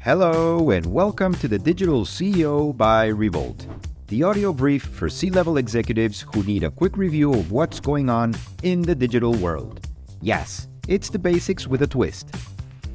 Hello and welcome to the Digital CEO by Revolt, the audio brief for C-level executives who need a quick review of what's going on in the digital world. Yes, it's the basics with a twist.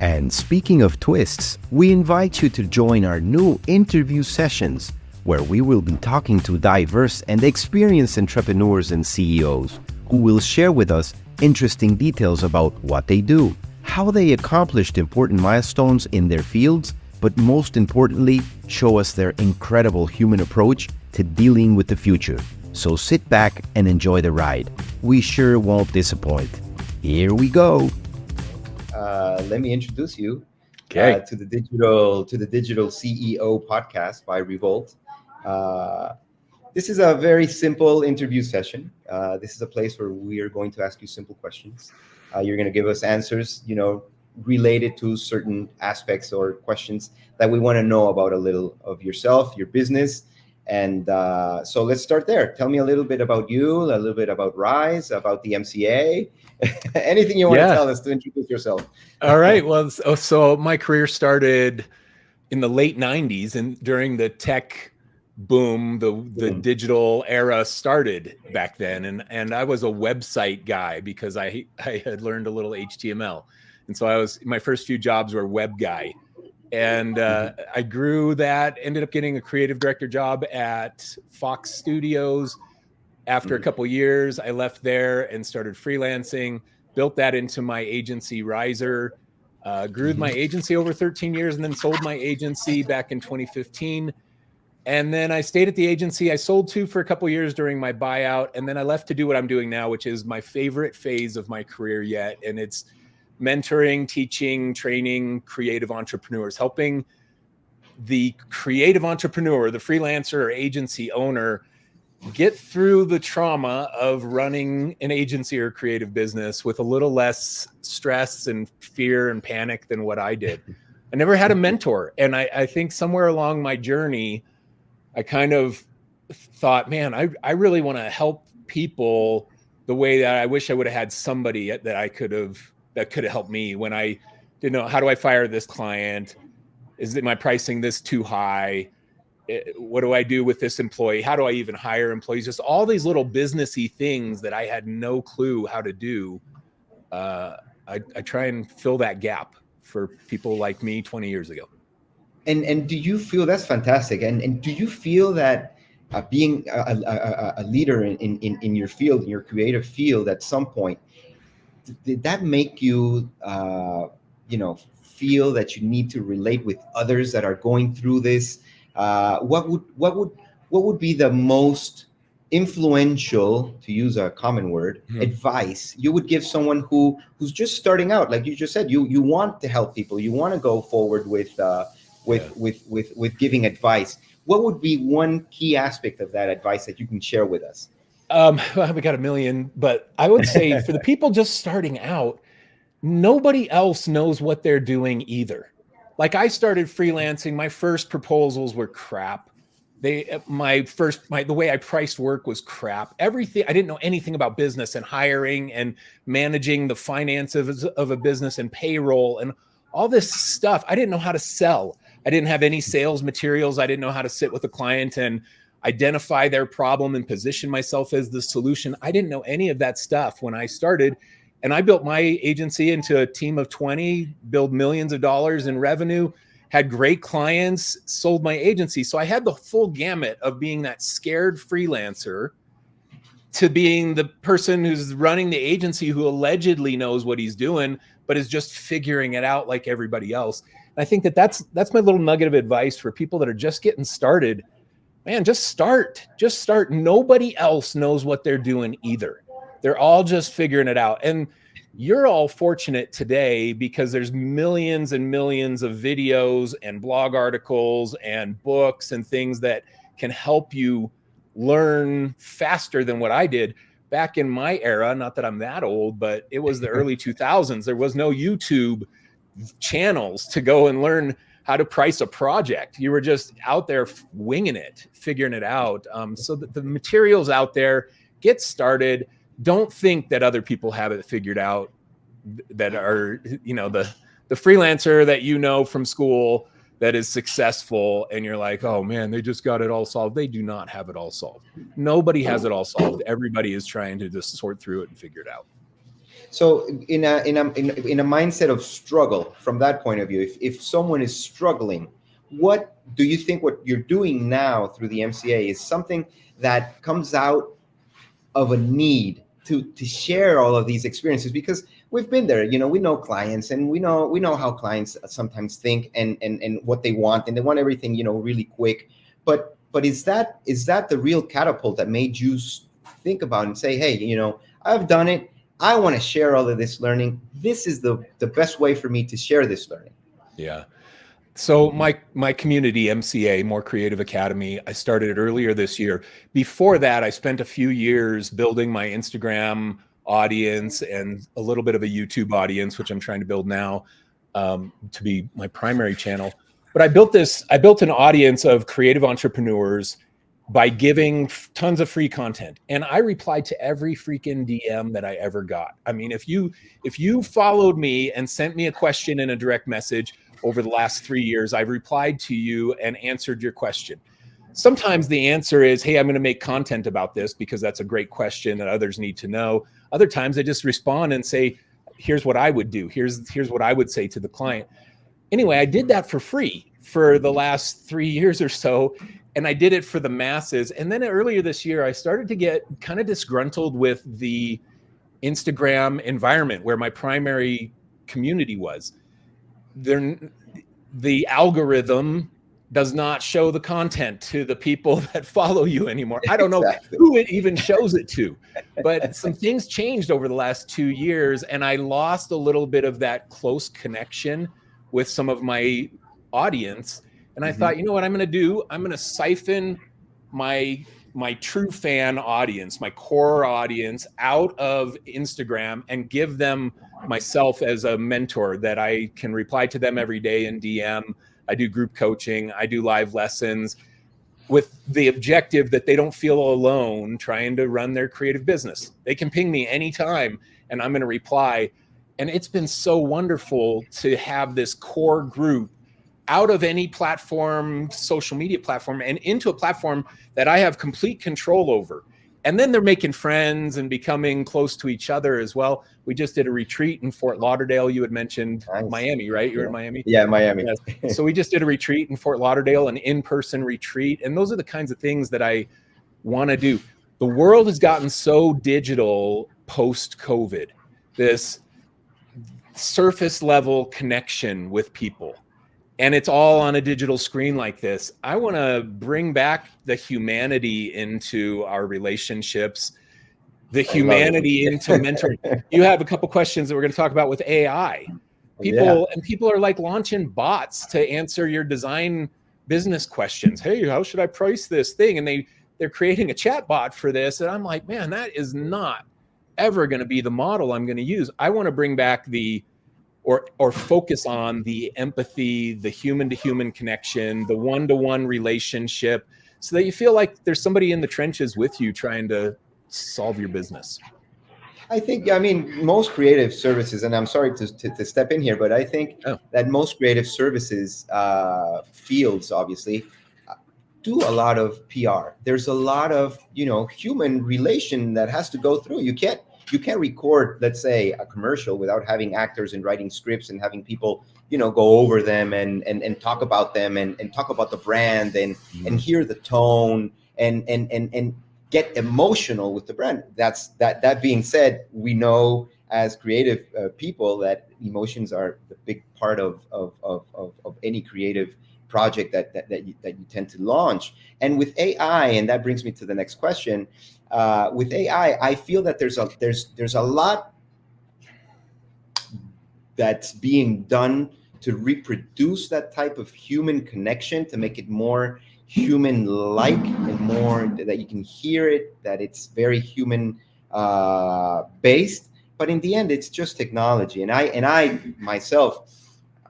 And speaking of twists, we invite you to join our new interview sessions, where we will be talking to diverse and experienced entrepreneurs and CEOs who will share with us interesting details about what they do, how they accomplished important milestones in their fields, but most importantly, show us their incredible human approach to dealing with the future. So sit back and enjoy the ride. We sure won't disappoint. Here we go. Let me introduce you to the digital CEO podcast by Revolt. This is a very simple interview session. This is a place where we are going to ask you simple questions. You're going to give us answers, related to certain aspects or questions that we want to know about a little of yourself, your business. And so let's start there. Tell me a little bit about you, a little bit about Rise, about the MCA, anything you want to tell us to introduce yourself. All right. Well, so my career started in the late 90s, and during the tech boom, the digital era started back then. And I was a website guy because I had learned a little HTML. And so my first few jobs were web guy. And I grew that, ended up getting a creative director job at Fox Studios. After a couple of years, I left there and started freelancing, built that into my agency, Riser, grew my agency over 13 years, and then sold my agency back in 2015. And then I stayed at the agency. I sold two for a couple of years during my buyout. And then I left to do what I'm doing now, which is my favorite phase of my career yet. And it's mentoring, teaching, training creative entrepreneurs, helping the creative entrepreneur, the freelancer or agency owner, get through the trauma of running an agency or creative business with a little less stress and fear and panic than what I did. I never had a mentor. And I think somewhere along my journey, I kind of thought, man, I really want to help people the way that I wish I would have had somebody that could have helped me when I didn't know, how do I fire this client? Is my pricing this too high? What do I do with this employee? How do I even hire employees? Just all these little businessy things that I had no clue how to do. I try and fill that gap for people like me 20 years ago. And do you feel that's fantastic? And do you feel that being a leader in your field, in your creative field, at some point, did that make you, feel that you need to relate with others that are going through this? What would be the most influential, to use a common word, advice you would give someone who's just starting out? Like you just said, you want to help people, you want to go forward with giving advice. What would be one key aspect of that advice that you can share with us? We got a million, but I would say for the people just starting out, nobody else knows what they're doing either. Like, I started freelancing. My first proposals were crap. The way I priced work was crap. Everything, I didn't know anything about business and hiring and managing the finances of a business and payroll and all this stuff. I didn't know how to sell. I didn't have any sales materials. I didn't know how to sit with a client and identify their problem and position myself as the solution. I didn't know any of that stuff when I started. And I built my agency into a team of 20, built millions of dollars in revenue, had great clients, sold my agency. So I had the full gamut of being that scared freelancer to being the person who's running the agency who allegedly knows what he's doing, but is just figuring it out like everybody else. And I think that's my little nugget of advice for people that are just getting started. Man, just start. Nobody else knows what they're doing either. They're all just figuring it out. And you're all fortunate today because there's millions and millions of videos and blog articles and books and things that can help you learn faster than what I did. Back in my era, not that I'm that old, but it was the early 2000s. There was no YouTube channels to go and learn how to price a project. You were just out there winging it, figuring it out. So the material's out there. Get started. Don't think that other people have it figured out, that are, the freelancer that from school that is successful, and you're like, oh man, they just got it all solved. They do not have it all solved. Nobody has it all solved. Everybody is trying to just sort through it and figure it out. So in a mindset of struggle, from that point of view, if someone is struggling, what do you think what you're doing now through the MCA is something that comes out of a need to share all of these experiences? Because we've been there, we know clients, and we know how clients sometimes think and what they want, and they want everything, really quick. But is that the real catapult that made you think about and say, hey, I've done it. I want to share all of this learning. This is the best way for me to share this learning. Yeah. So my community, MCA, More Creative Academy, I started it earlier this year. Before that, I spent a few years building my Instagram audience and a little bit of a YouTube audience, which I'm trying to build now to be my primary channel. But I built an audience of creative entrepreneurs by giving tons of free content. And I replied to every freaking DM that I ever got. I mean, if you followed me and sent me a question in a direct message over the last 3 years, I've replied to you and answered your question. Sometimes the answer is, hey, I'm going to make content about this because that's a great question that others need to know. Other times I just respond and say, here's what I would do. Here's what I would say to the client. Anyway, I did that for free for the last 3 years or so. And I did it for the masses. And then earlier this year, I started to get kind of disgruntled with the Instagram environment where my primary community was. The algorithm does not show the content to the people that follow you anymore. I don't know who it even shows it to, but some things changed over the last 2 years, and I lost a little bit of that close connection with some of my audience. And I thought, you know what I'm going to do? I'm going to siphon my true fan audience, my core audience, out of Instagram and give them myself as a mentor that I can reply to them every day in DM. I do group coaching. I do live lessons with the objective that they don't feel alone trying to run their creative business. They can ping me anytime and I'm going to reply. And it's been so wonderful to have this core group out of any platform, social media platform, and into a platform that I have complete control over. And then they're making friends and becoming close to each other as well. We just did a retreat in Fort Lauderdale. You had mentioned Miami, right? You were in Miami? Yeah, Miami. Yes. So we just did a retreat in Fort Lauderdale, an in-person retreat. And those are the kinds of things that I want to do. The world has gotten so digital post-COVID, this surface level connection with people. And it's all on a digital screen like this. I want to bring back the humanity into our relationships, the humanity into mentoring. You have a couple questions that we're going to talk about with AI. People are like launching bots to answer your design business questions. Hey, how should I price this thing? And they're creating a chat bot for this. And I'm like, man, that is not ever going to be the model I'm going to use. I want to bring back or focus on the empathy, the human-to-human connection, the one-to-one relationship, so that you feel like there's somebody in the trenches with you trying to solve your business. I think, most creative services, and I'm sorry to step in here, but I think that most creative services fields, obviously, do a lot of PR. There's a lot of, human relation that has to go through. You can't record, let's say, a commercial without having actors and writing scripts and having people, go over them and talk about them and talk about the brand and hear the tone and get emotional with the brand. That being said, we know as creative people that emotions are the big part of any creative project that you tend to launch. And with AI, and that brings me to the next question. With AI, I feel that there's a lot that's being done to reproduce that type of human connection, to make it more human-like and more that you can hear it, that it's very human based. But in the end, it's just technology. And I myself,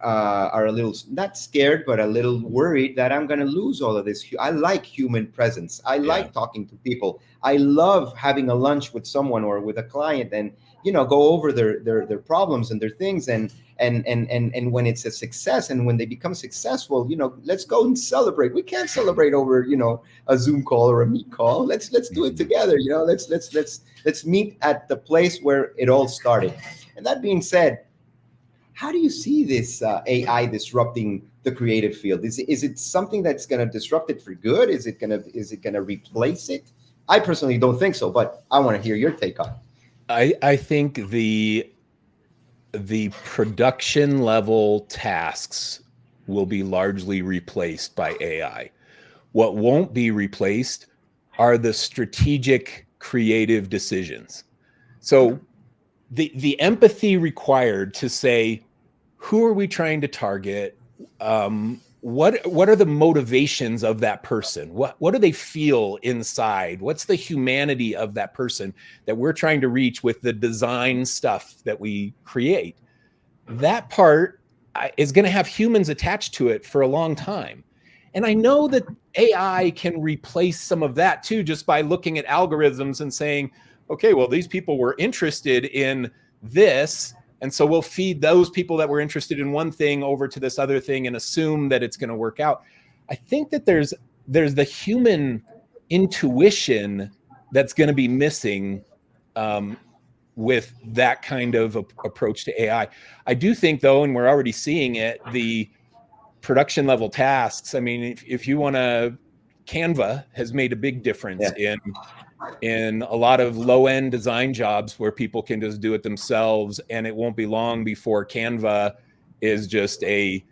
are a little not scared, but a little worried that I'm going to lose all of this. I like human presence. I Yeah. like talking to people. I love having a lunch with someone or with a client, and go over their problems and their things, and when it's a success and when they become successful, let's go and celebrate. We can't celebrate over a Zoom call or a Meet call. Let's do it together. Let's meet at the place where it all started. And that being said, how do you see this AI disrupting the creative field? Is it something that's going to disrupt it for good? Is it going to replace it? I personally don't think so, but I want to hear your take on it. I think the production level tasks will be largely replaced by AI. What won't be replaced are the strategic creative decisions. So the empathy required to say, who are we trying to target? What are the motivations of that person? What do they feel inside? What's the humanity of that person that we're trying to reach with the design stuff that we create? That part is going to have humans attached to it for a long time. And I know that AI can replace some of that too, just by looking at algorithms and saying, okay, well, these people were interested in this, and so we'll feed those people that were interested in one thing over to this other thing and assume that it's going to work out. I think that there's the human intuition that's going to be missing with that kind of approach to AI. I do think, though, and we're already seeing it, the production level tasks. I mean, if you want to, Canva has made a big difference in a lot of low-end design jobs where people can just do it themselves, and it won't be long before Canva is just a,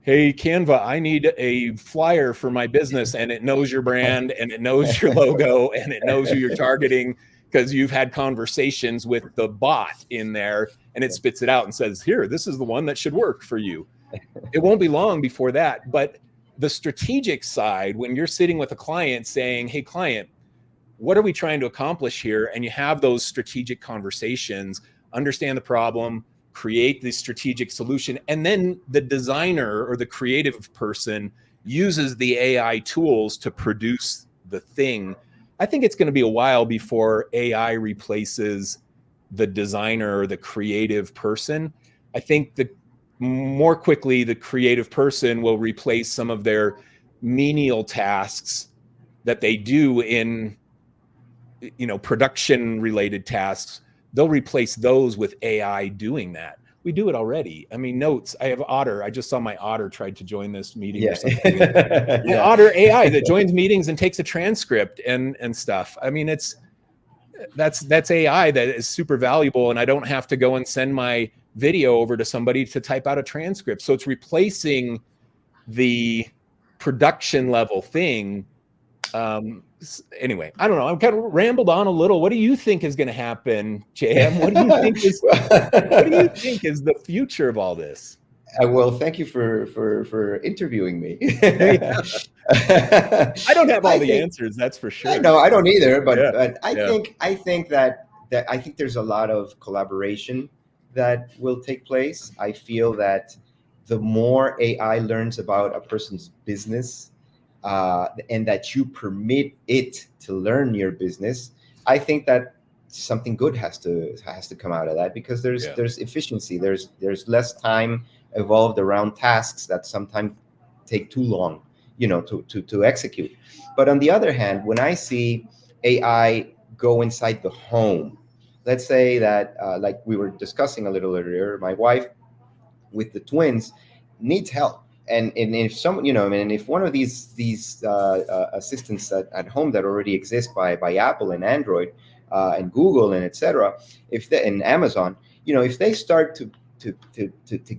hey, Canva, I need a flyer for my business, and it knows your brand and it knows your logo and it knows who you're targeting because you've had conversations with the bot in there, and it spits it out and says, here, this is the one that should work for you. It won't be long before that. But the strategic side, when you're sitting with a client saying, hey, client, what are we trying to accomplish here? And you have those strategic conversations, understand the problem, create the strategic solution, and then the designer or the creative person uses the AI tools to produce the thing. I think it's going to be a while before AI replaces the designer or the creative person. I think that more quickly the creative person will replace some of their menial tasks that they do in production related tasks. They'll replace those with AI doing that. We do it already. I mean, notes. I have Otter. I just saw my Otter tried to join this meeting or something. My Otter AI that joins meetings and takes a transcript and stuff. I mean, that's AI that is super valuable, and I don't have to go and send my video over to somebody to type out a transcript. So it's replacing the production level thing. Anyway, I don't know. I'm kind of rambled on a little. What do you think is going to happen, JM? What do you think is the future of all this? Well, thank you for interviewing me. I don't have all the answers, that's for sure. No, I don't either. But I think that there's a lot of collaboration that will take place. I feel that the more AI learns about a person's business, and that you permit it to learn your business, I think that something good has to come out of that, because there's efficiency. There's less time evolved around tasks that sometimes take too long, to execute. But on the other hand, when I see AI go inside the home, let's say that, like we were discussing a little earlier, my wife with the twins needs help. And if someone, and if one of these assistants at home that already exist by Apple and Android, and Google and etc., and Amazon, if they start to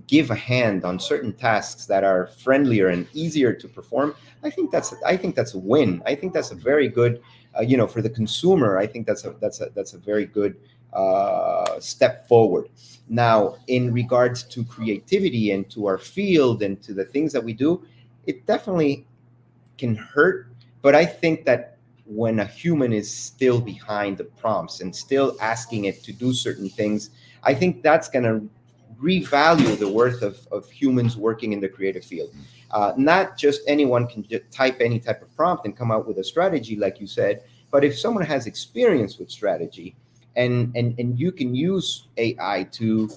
give a hand on certain tasks that are friendlier and easier to perform, I think that's a win. I think that's a very good, for the consumer. I think that's a very good step forward. Now, in regards to creativity and to our field and to the things that we do, it definitely can hurt. But I think that when a human is still behind the prompts and still asking it to do certain things, I think that's going to revalue the worth of humans working in the creative field. Not just anyone can just type any type of prompt and come out with a strategy, like you said, but if someone has experience with strategy, and you can use AI to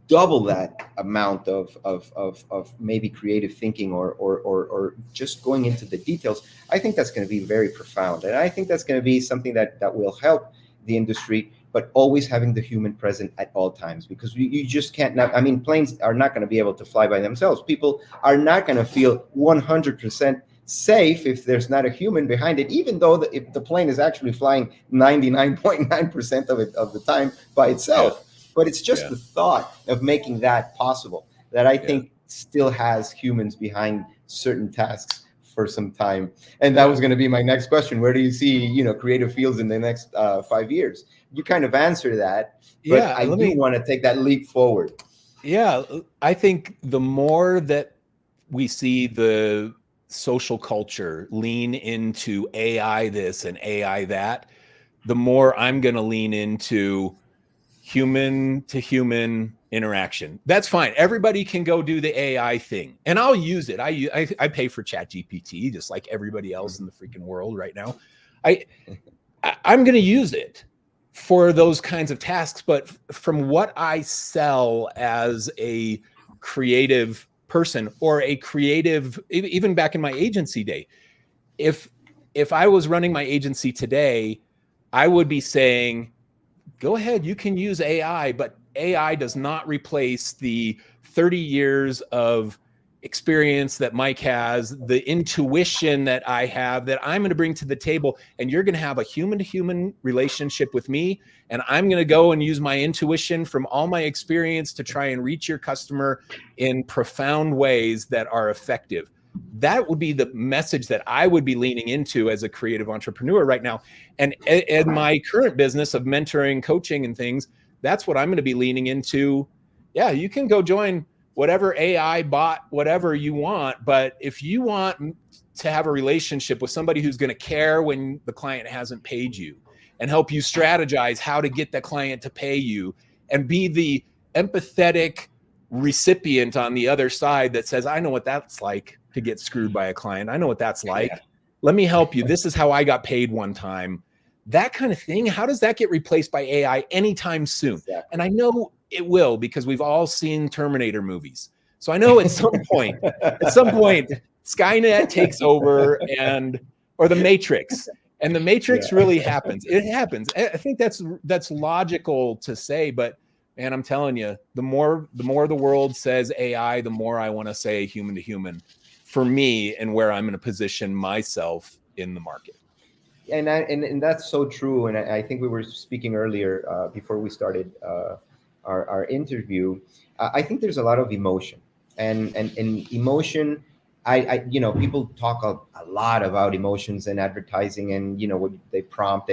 double that amount of maybe creative thinking or just going into the details, I think that's going to be very profound. And I think that's going to be something that will help the industry, but always having the human present at all times, because you just can't not, I mean, planes are not going to be able to fly by themselves. People are not going to feel 100% safe if there's not a human behind it, even though if the plane is actually flying 99.9% of it of the time by itself. But it's just the thought of making that possible that I think still has humans behind certain tasks for some time. And that was going to be my next question. Where do you see, creative fields in the next 5 years? You kind of answer that, but I do want to take that leap forward. Yeah, I think the more that we see the social culture lean into AI this and AI that, the more I'm going to lean into human to human interaction. That's fine. Everybody can go do the AI thing, and I'll use it. I pay for ChatGPT just like everybody else in the freaking world right now. I'm going to use it for those kinds of tasks, but from what I sell as a creative person or a creative, even back in my agency day, if I was running my agency today, I would be saying, go ahead, you can use AI, but AI does not replace the 30 years of experience that Mike has, the intuition that I have, that I'm going to bring to the table. And you're going to have a human to human relationship with me. And I'm going to go and use my intuition from all my experience to try and reach your customer in profound ways that are effective. That would be the message that I would be leaning into as a creative entrepreneur right now. And in my current business of mentoring, coaching, and things, that's what I'm going to be leaning into. Yeah, you can go join whatever AI bot, whatever you want. But if you want to have a relationship with somebody who's going to care when the client hasn't paid you and help you strategize how to get the client to pay you and be the empathetic recipient on the other side that says, I know what that's like to get screwed by a client. I know what that's like. Let me help you. This is how I got paid one time. That kind of thing. How does that get replaced by AI anytime soon? Exactly. And I know it will, because we've all seen Terminator movies. So I know at some point, Skynet takes over, or the Matrix, and the Matrix really happens. It happens. I think that's logical to say, but man, I'm telling you, the more the world says AI, the more I want to say human to human for me and where I'm going to position myself in the market. And that's so true. And I think we were speaking earlier before we started our interview. I think there's a lot of emotion, and emotion. People talk a lot about emotions and advertising, and what they prompt,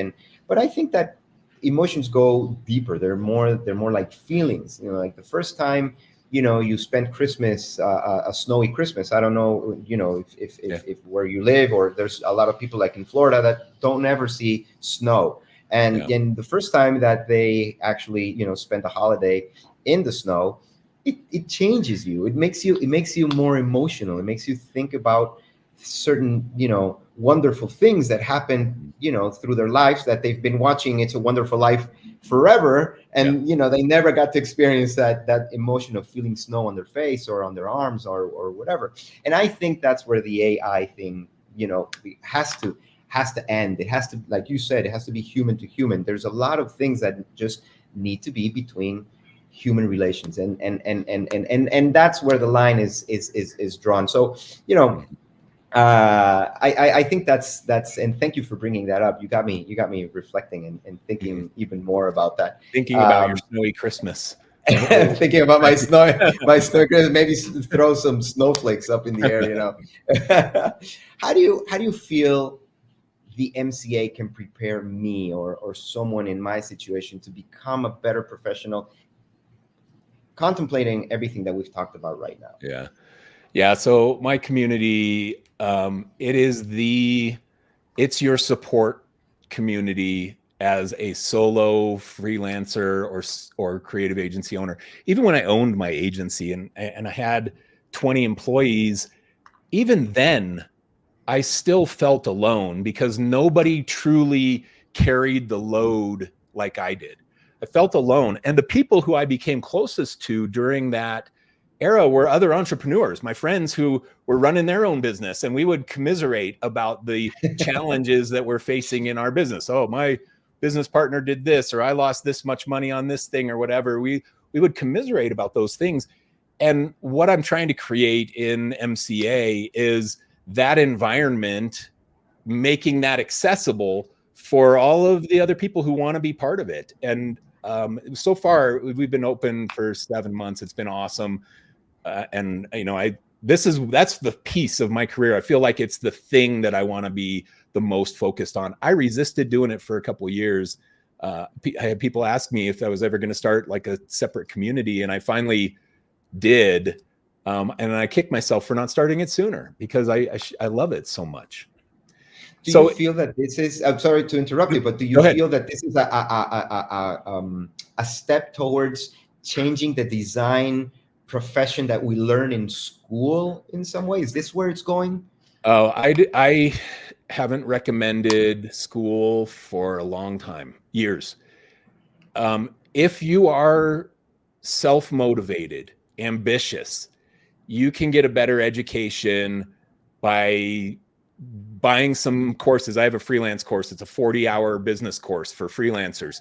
but I think that emotions go deeper. They're more like feelings. Like the first time you spent Christmas, a snowy Christmas. I don't know, if where you live, or there's a lot of people like in Florida that don't ever see snow. And the first time that they actually, spend a holiday in the snow, it changes you. It makes you more emotional. It makes you think about certain, wonderful things that happen, through their lives, that they've been watching It's a Wonderful Life forever. And, they never got to experience that emotion of feeling snow on their face or on their arms or whatever. And I think that's where the AI thing, has to end. It has to, like you said, it has to be human to human. There's a lot of things that just need to be between human relations, and that's where the line is drawn. So, I think that's, and thank you for bringing that up. You got me reflecting and thinking even more about that. Thinking about your snowy Christmas. Thinking about my snow Christmas. Maybe throw some snowflakes up in the air. How do you feel the MCA can prepare me or someone in my situation to become a better professional, contemplating everything that we've talked about right now? Yeah. So my community, it's your support community as a solo freelancer or creative agency owner. Even when I owned my agency and I had 20 employees, even then I still felt alone because nobody truly carried the load like I did. I felt alone. And the people who I became closest to during that era were other entrepreneurs, my friends who were running their own business, and we would commiserate about the challenges that we're facing in our business. Oh, my business partner did this, or I lost this much money on this thing, or whatever. We would commiserate about those things. And what I'm trying to create in MCA is that environment, making that accessible for all of the other people who want to be part of it. And so far, we've been open for 7 months. It's been awesome. And that's the piece of my career. I feel like it's the thing that I want to be the most focused on. I resisted doing it for a couple of years. I had people ask me if I was ever going to start like a separate community, and I finally did. And I kicked myself for not starting it sooner because I love it so much. Do you feel that this is, I'm sorry to interrupt you, but do you feel that this is a step towards changing the design profession that we learn in school in some way? Is this where it's going? Oh, I haven't recommended school for a long time, years. If you are self-motivated, ambitious, you can get a better education by buying some courses. I have a freelance course. It's a 40-hour business course for freelancers.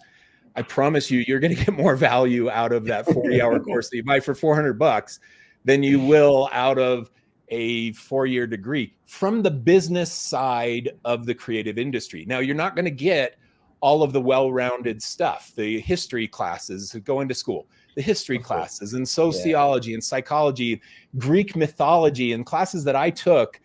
I promise you, you're going to get more value out of that 40-hour course that you buy for $400 than you will out of a 4-year degree from the business side of the creative industry. Now, you're not going to get all of the well-rounded stuff, the history classes that go into school, the history classes and sociology and psychology, Greek mythology, and classes that I took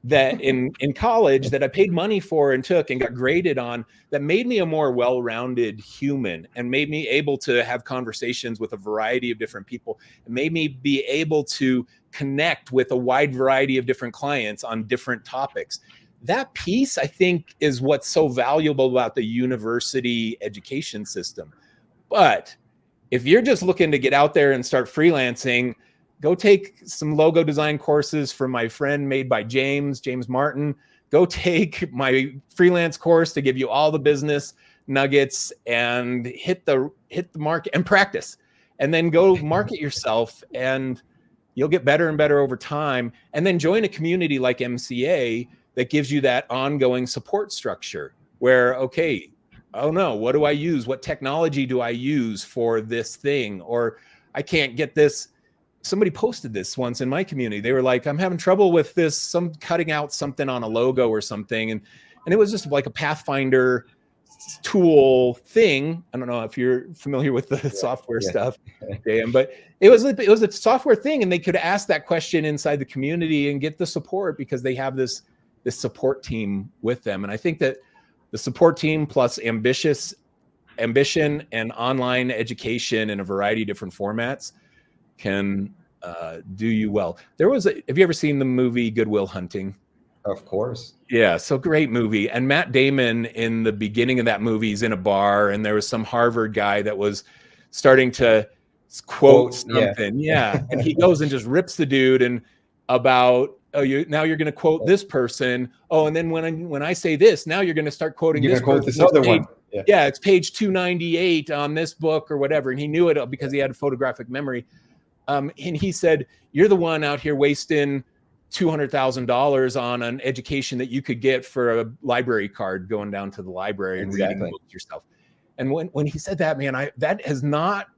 that in college that I paid money for and took and got graded on, that made me a more well-rounded human and made me able to have conversations with a variety of different people and made me be able to connect with a wide variety of different clients on different topics. That piece, I think, is what's so valuable about the university education system. But if you're just looking to get out there and start freelancing, go take some logo design courses from my friend made by James Martin. Go take my freelance course to give you all the business nuggets and hit the market and practice. And then go market yourself, and you'll get better and better over time. And then join a community like MCA that gives you that ongoing support structure where, okay, oh no, what do I use? What technology do I use for this thing? Or I can't get this. Somebody posted this once in my community. They were like, I'm having trouble with this, some cutting out something on a logo or something. And it was just like a Pathfinder tool thing. I don't know if you're familiar with the software stuff, Dan, but it was a software thing. And they could ask that question inside the community and get the support because they have this support team with them. And I think that the support team plus ambition and online education in a variety of different formats can do you well. Have you ever seen the movie Good Will Hunting? Of course. Yeah, so great movie. And Matt Damon in the beginning of that movie is in a bar, and there was some Harvard guy that was starting to quote something. Yeah. And he goes and just rips the dude and about, now you're going to quote this person. Oh, and then when I say this, now you're going to start quoting this person. This other one. Yeah, it's page 298 on this book or whatever. And he knew it because he had a photographic memory. And he said, you're the one out here wasting $200,000 on an education that you could get for a library card going down to the library and reading books yourself. And when he said that, man, that has not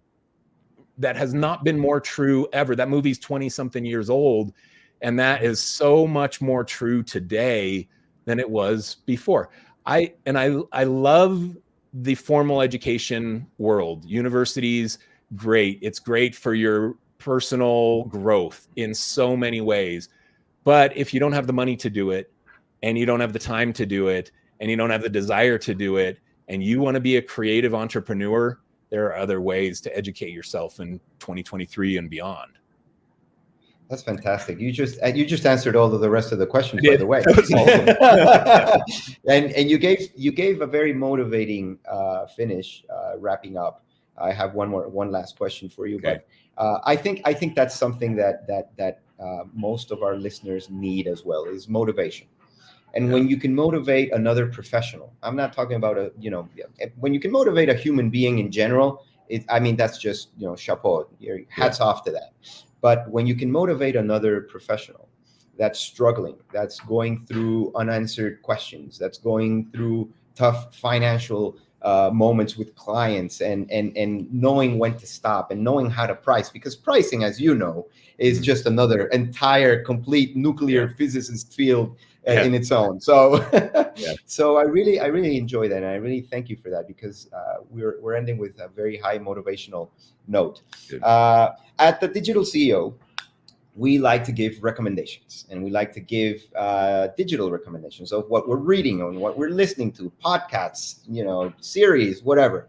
been more true ever. That movie's 20 something years old. And that is so much more true today than it was before. I love the formal education world. Universities, great. It's great for your personal growth in so many ways. But if you don't have the money to do it, and you don't have the time to do it, and you don't have the desire to do it, and you want to be a creative entrepreneur, there are other ways to educate yourself in 2023 and beyond. That's fantastic. You just answered all of the rest of the questions, I by did. the way. That was all of them. And you gave a very motivating finish, wrapping up. I have one last question for you, Okay. but I think that's something that most of our listeners need as well, is motivation. And Yeah. when you can motivate another professional, I'm not talking about when you can motivate a human being in general, I mean, that's just, chapeau, Yeah. hats off to that. But when you can motivate another professional that's struggling, that's going through unanswered questions, that's going through tough financial moments with clients, and knowing when to stop and knowing how to price, because pricing, as you know, is just another entire complete Yeah. nuclear physicist field Yeah. in its own. So, Yeah. so I really enjoy that, and I really thank you for that, because we're ending with a very high motivational note. Good. At the Digital CEO, we like to give recommendations, and we like to give digital recommendations of what we're reading and what we're listening to, podcasts, series, whatever.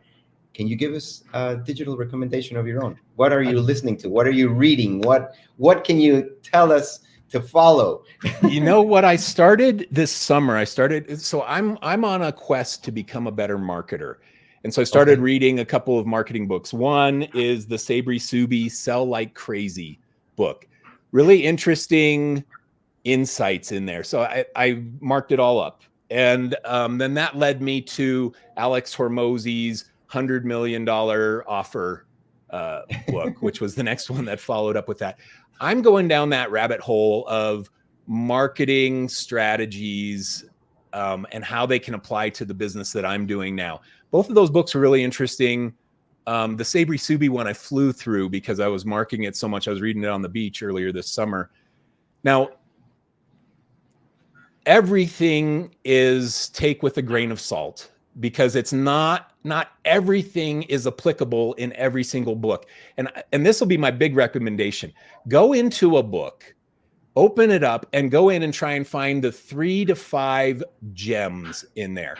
Can you give us a digital recommendation of your own? What are you listening to? What are you reading? What can you tell us to follow? You know what I started this summer? So I'm on a quest to become a better marketer. And so I started Okay. reading a couple of marketing books. One is the Sabri Subi Sell Like Crazy book. Really interesting insights in there. So I marked it all up. And then that led me to Alex Hormozy's $100 million offer book, which was the next one that followed up with that. I'm going down that rabbit hole of marketing strategies and how they can apply to the business that I'm doing now. Both of those books are really interesting. The Sabri Subi one I flew through because I was marking it so much. I was reading it on the beach earlier this summer. Now, everything is take with a grain of salt, because it's not everything is applicable in every single book. And this will be my big recommendation. Go into a book, open it up, and go in and try and find the 3 to 5 gems in there.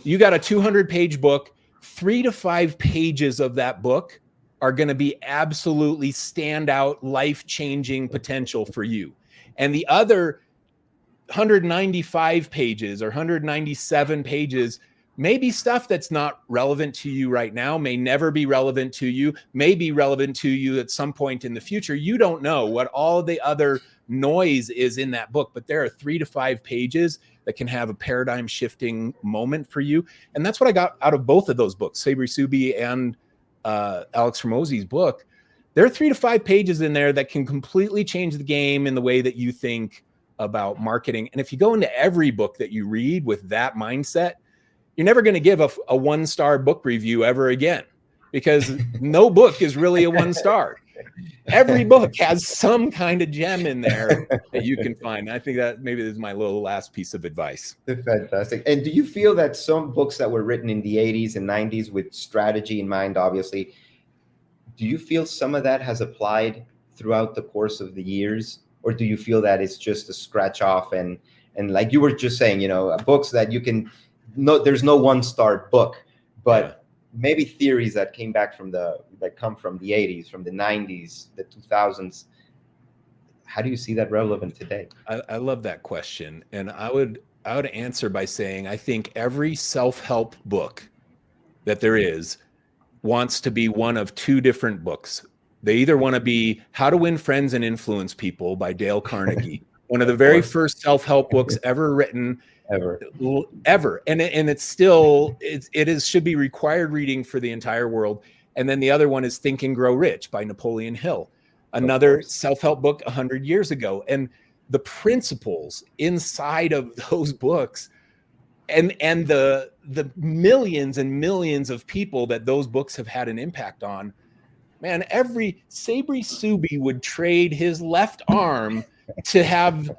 You got a 200-page book, 3 to 5 pages of that book are going to be absolutely standout, life-changing potential for you. And the other 195 pages or 197 pages may be stuff that's not relevant to you right now, may never be relevant to you, may be relevant to you at some point in the future. You don't know what all the other noise is in that book, but there are 3 to 5 pages that can have a paradigm shifting moment for you. And that's what I got out of both of those books, Sabri Subi and Alex Hormozy's book. There are 3 to 5 pages in there that can completely change the game in the way that you think about marketing. And if you go into every book that you read with that mindset, you're never going to give a 1-star book review ever again, because no book is really a 1-star. Every book has some kind of gem in there that you can find. I think that maybe this is my little last piece of advice. Fantastic. And do you feel that some books that were written in the 80s and 90s with strategy in mind, obviously, do you feel some of that has applied throughout the course of the years? Or do you feel that it's just a scratch off, and like you were just saying, books that you can, no, there's no 1-star book, but maybe theories that come from the 80s, from the 90s, the 2000s. How do you see that relevant today? I love that question. And I would answer by saying, I think every self-help book that there is wants to be one of 2 different books. They either want to be How to Win Friends and Influence People by Dale Carnegie, one of the very first self-help books ever written, ever. And it should be required reading for the entire world. And then the other one is Think and Grow Rich by Napoleon Hill, another self-help book 100 years ago. And the principles inside of those books and the millions and millions of people that those books have had an impact on, man, every Sabri Subi would trade his left arm to have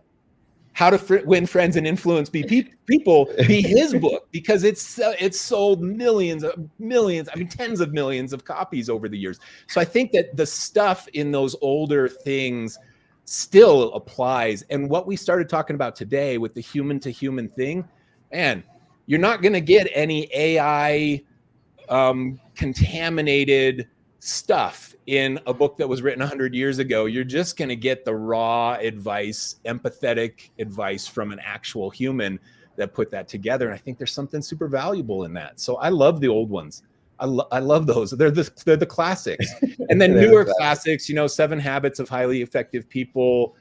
How to Win Friends and Influence People be his book, because it's sold millions, I mean, tens of millions of copies over the years. So I think that the stuff in those older things still applies. And what we started talking about today with the human to human thing, man, you're not going to get any AI contaminated stuff in a book that was written 100 years ago. You're just going to get the raw advice, empathetic advice from an actual human that put that together. And I think there's something super valuable in that. So I love the old ones. I love those. They're the classics. And then newer classics, you know, 7 Habits of Highly Effective People,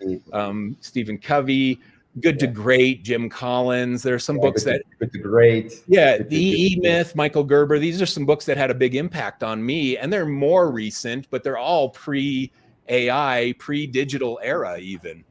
Stephen Covey, Good to Great, Jim Collins. There are some books Good to Great. Yeah, the E-Myth, Michael Gerber. These are some books that had a big impact on me, and they're more recent, but they're all pre-AI, pre-digital era even.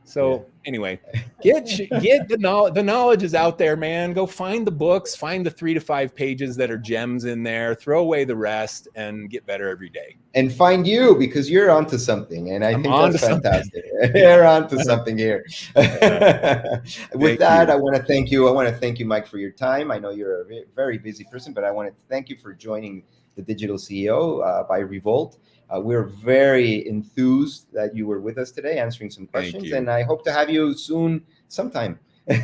So anyway, get the knowledge. The knowledge is out there, man. Go find the books, find the 3 to 5 pages that are gems in there, throw away the rest, and get better every day. And find you, because you're onto something, and I think that's fantastic. You're onto something here. With that, I want to thank you. I want to thank you, Mike, for your time. I know you're a very busy person, but I want to thank you for joining the Digital CEO by Revolt. We're very enthused that you were with us today, answering some questions, and I hope to have you soon sometime.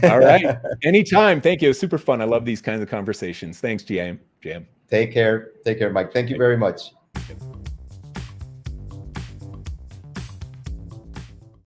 All right. Anytime. Thank you. It was super fun. I love these kinds of conversations. Thanks, GM. Take care. Take care, Mike. Thank you very much.